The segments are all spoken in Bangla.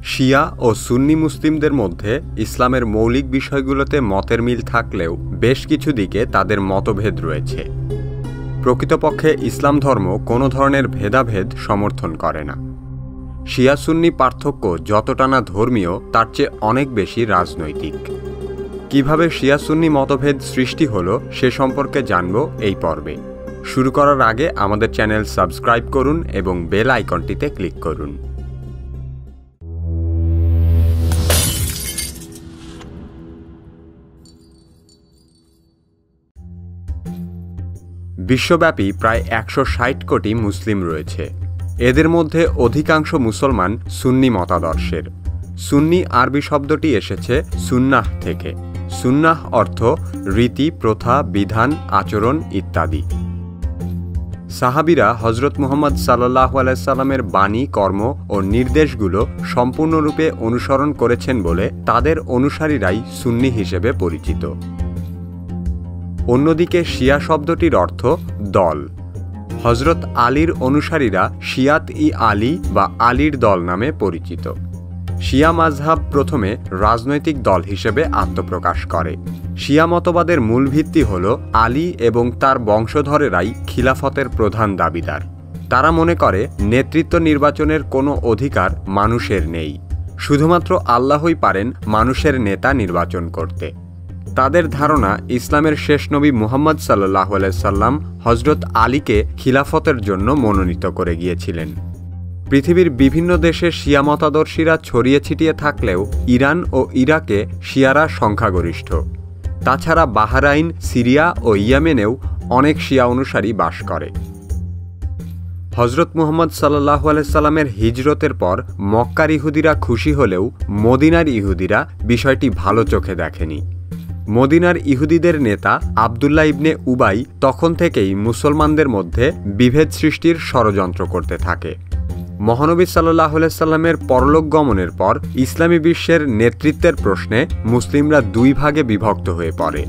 শিয়া ও সুন্নি মুসলিমদের মধ্যে ইসলামের মৌলিক বিষয়গুলোতে মতের মিল থাকলেও বেশ কিছু দিকে তাদের মতভেদ রয়েছে। প্রকৃতপক্ষে ইসলাম ধর্ম কোনো ধরনের ভেদাভেদ সমর্থন করে না। শিয়া সুন্নি পার্থক্য যতটা না ধর্মীয়, তার চেয়ে অনেক বেশি রাজনৈতিক। কিভাবে শিয়া সুন্নি মতভেদ সৃষ্টি হলো সে সম্পর্কে জানব এই পর্বে। শুরু করার আগে আমাদের চ্যানেল সাবস্ক্রাইব করুন এবং বেল আইকনটিতে ক্লিক করুন। বিশ্বব্যাপী প্রায় ১৬০ কোটি মুসলিম রয়েছে। এদের মধ্যে অধিকাংশ মুসলমান সুন্নি মতাদর্শের। সুন্নি আরবি শব্দটি এসেছে সুন্নাহ থেকে। সুন্নাহ অর্থ রীতি, প্রথা, বিধান, আচরণ ইত্যাদি। সাহাবীরা হযরত মুহাম্মদ সাল্লাল্লাহু আলাইহি সাল্লামের বাণী, কর্ম ও নির্দেশগুলো সম্পূর্ণরূপে অনুসরণ করেছেন বলে তাদের অনুসারীরাই সুন্নি হিসেবে পরিচিত। অন্যদিকে শিয়া শব্দটির অর্থ দল। হযরত আলীর অনুসারীরা শিয়াত-ই আলী বা আলীর দল নামে পরিচিত। শিয়া মাযহাব প্রথমে রাজনৈতিক দল হিসেবে আত্মপ্রকাশ করে। শিয়া মতবাদের মূল ভিত্তি হল আলী এবং তার বংশধরেরাই খিলাফতের প্রধান দাবিদার। তারা মনে করে নেতৃত্ব নির্বাচনের কোনো অধিকার মানুষের নেই, শুধুমাত্র আল্লাহই পারেন মানুষের নেতা নির্বাচন করতে। তাদের ধারণা ইসলামের শেষ নবী মুহাম্মদ সাল্লাল্লাহু আলাইহি সাল্লাম হযরত আলীকে খিলাফতের জন্য মনোনীত করে গিয়েছিলেন। পৃথিবীর বিভিন্ন দেশে শিয়া মতাদর্শীরা ছড়িয়ে ছিটিয়ে থাকলেও ইরান ও ইরাকে শিয়ারা সংখ্যাগরিষ্ঠ। তাছাড়া বাহরাইন, সিরিয়া ও ইয়েমেনেও অনেক শিয়া অনুসারী বাস করে। হযরত মুহাম্মদ সাল্লাল্লাহু আলাইহি সাল্লামের হিজরতের পর মক্কার ইহুদিরা খুশি হলেও মদিনার ইহুদিরা বিষয়টি ভালো চোখে দেখেনি। মদিনার ইহুদিদের নেতা আব্দুল্লাহ ইবনে উবাই তখন থেকেই মুসলমানদের মধ্যে বিভেদ সৃষ্টির ষড়যন্ত্র করতে থাকে। মহানবী সাল্লাল্লাহু আলাইহি সাল্লামের পরলোক গমনের পর ইসলামী বিশ্বের নেতৃত্বের প্রশ্নে মুসলিমরা দুই ভাগে বিভক্ত হয়ে পড়ে।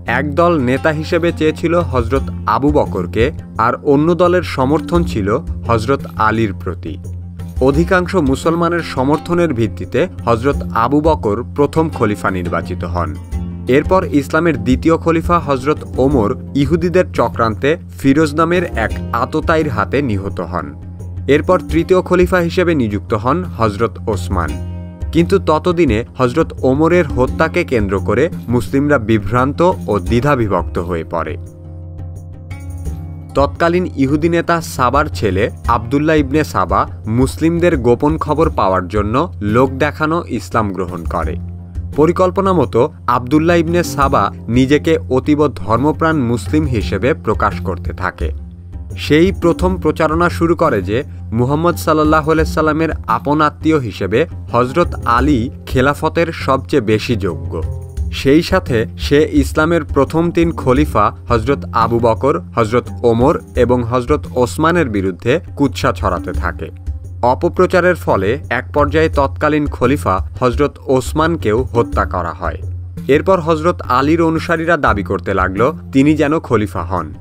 এক দল নেতা হিসেবে চেয়েছিল হযরত আবু বকরকে, আর অন্য দলের সমর্থন ছিল হযরত আলীর প্রতি। অধিকাংশ মুসলমানের সমর্থনের ভিত্তিতে হযরত আবু বকর প্রথম খলিফা নির্বাচিত হন। এরপর ইসলামের দ্বিতীয় খলিফা হযরত ওমর ইহুদিদের চক্রান্তে ফিরোজ নামের এক আততায়ীর হাতে নিহত হন। এরপর তৃতীয় খলিফা হিসেবে নিযুক্ত হন হযরত ওসমান। কিন্তু ততদিনে হযরত ওমরের হত্যাকে কেন্দ্র করে মুসলিমরা বিভ্রান্ত ও দ্বিধাবিভক্ত হয়ে পড়ে। তৎকালীন ইহুদি নেতা সাবার ছেলে আব্দুল্লাহ ইবনে সাবা মুসলিমদের গোপন খবর পাওয়ার জন্য লোক দেখানো ইসলাম গ্রহণ করে। পরিকল্পনা মতো আব্দুল্লাহ ইবনে সাবা নিজেকে অতীব ধর্মপ্রাণ মুসলিম হিসেবে প্রকাশ করতে থাকে। সেই প্রথম প্রচারণা শুরু করে যে মুহাম্মদ সাল্লাল্লাহু আলাইহি সাল্লামের আপন আত্মীয় হিসেবে হযরত আলী খেলাফতের সবচেয়ে বেশি যোগ্য। সেই সাথে সে ইসলামের প্রথম ৩ খলিফা হযরত আবু বকর, হযরত ওমর এবং হযরত ওসমানের বিরুদ্ধে কুৎসা ছড়াতে থাকে। অপপ্রচারের ফলে এক পর্যায়ে তৎকালীন খলিফা হযরত ওসমানকেও হত্যা করা হয়। এরপর হযরত আলীর অনুসারীরা দাবি করতে লাগল তিনি যেন খলিফা হন।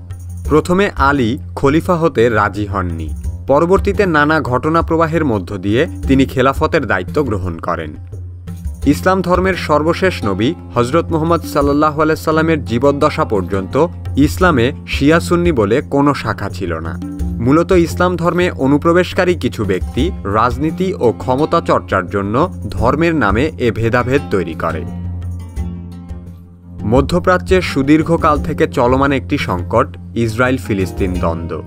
প্রথমে আলী খলিফা হতে রাজি হননি। পরবর্তীতে নানা ঘটনা প্রবাহের মধ্য দিয়ে তিনি খেলাফতের দায়িত্ব গ্রহণ করেন। ইসলাম ধর্মের সর্বশেষ নবী হযরত মুহাম্মদ সাল্লাল্লাহু আলাইহি সাল্লামের জীবদ্দশা পর্যন্ত ইসলামে শিয়া সুন্নি বলে কোনো শাখা ছিল না। মূলত ইসলাম ধর্মে অনুপ্রবেশকারী কিছু ব্যক্তি রাজনীতি ও ক্ষমতা চর্চার জন্য ধর্মের নামে এ ভেদাভেদ তৈরি করে। মধ্যপ্রাচ্যে সুদীর্ঘকাল থেকে চলমান একটি সংকট ইসরায়েল ফিলিস্তিন দ্বন্দ্ব।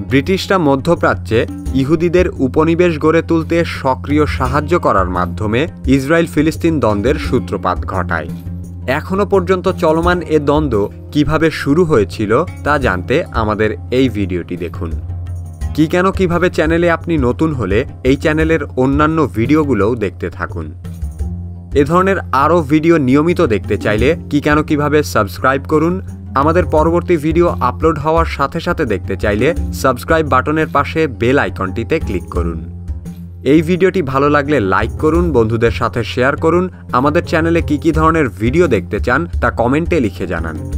ব্রিটিশরা মধ্যপ্রাচ্যে ইহুদিদের উপনিবেশ গড়ে তুলতে সক্রিয় সাহায্য করার মাধ্যমে ইসরায়েল ফিলিস্তিন দ্বন্দ্বের সূত্রপাত ঘটায়। এখনও পর্যন্ত চলমান এ দ্বন্দ্ব কিভাবে শুরু হয়েছিল তা জানতে আমাদের এই ভিডিওটি দেখুন। কিভাবে চ্যানেলে আপনি নতুন হলে এই চ্যানেলের অন্যান্য ভিডিওগুলোও দেখতে থাকুন। এ ধরনের আরও ভিডিও নিয়মিত দেখতে চাইলে কিভাবে সাবস্ক্রাইব করুন। আমাদের পরবর্তী ভিডিও আপলোড হওয়ার সাথে সাথে দেখতে চাইলে সাবস্ক্রাইব বাটনের পাশে বেল আইকনটিতে ক্লিক করুন। এই ভিডিওটি ভালো লাগলে লাইক করুন, বন্ধুদের সাথে শেয়ার করুন। আমাদের চ্যানেলে কি ধরনের ভিডিও দেখতে চান তা কমেন্টে লিখে জানান।